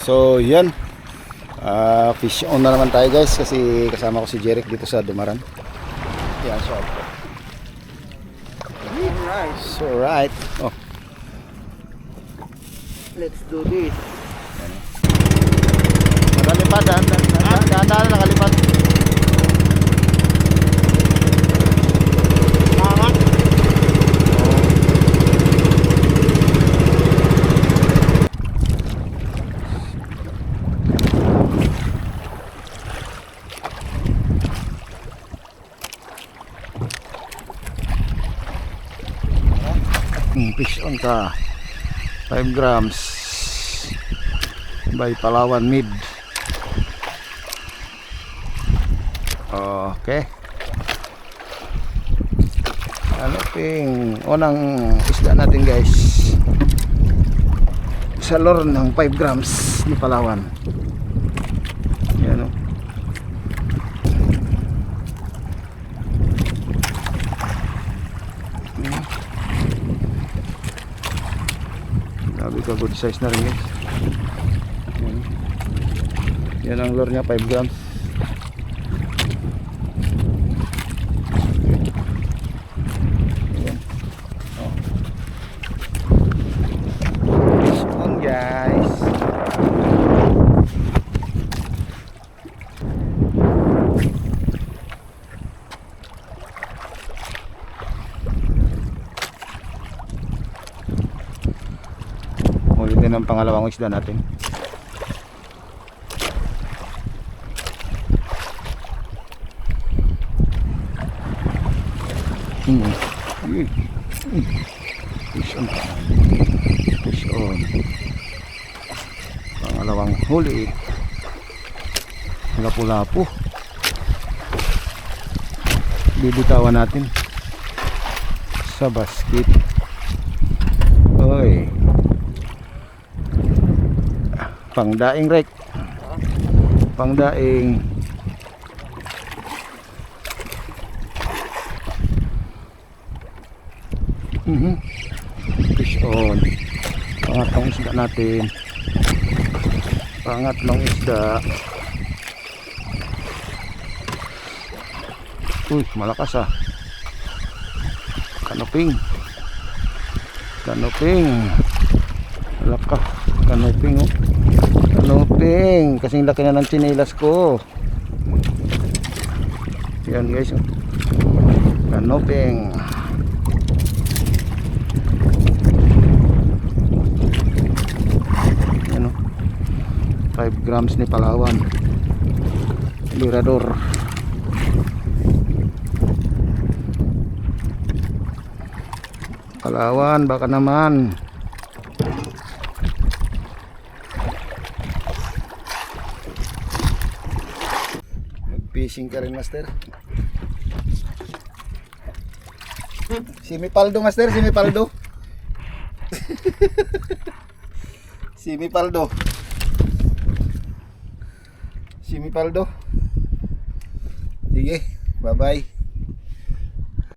So yan, fish on na naman tayo guys, kasi kasama ko si Jeric dito sa Dumaran. Yan, so alright. Oh, Let's do this. nakalipad, dahan-dahan nakalipad. Fish on ka 5 grams by Palawan Mid. Okay, alaping unang isda natin guys sa lure ng 5 grams ni Palawan. Yan o. Sabi ko good size na rin guys. Yan ang lure niya, 5 grams. Yan. Oh. Fish on guys. Ulit din ang pangalawang isda natin. Fish on. Fish on. Pangalawang huli. Lapu-lapu. Bibitawan natin sa basket. Oy. Pangdaing rek. Pangdaing. Fish on. Pangatlong isda natin. Pangatlong isda. Uy, malakas ah. Kanoping. Kanoping. Malaka. Kanoping oh. Kanoping. Kasing laki na ng tsinelas ko. Yan guys oh. Kanoping. Yan oh. 5 grams ni Palawan. Lirador. Palawan, baka naman. Mag-fishing ka rin, master. Simipaldo, master, simipaldo. Simipaldo. Simipaldo. Sige, bye-bye.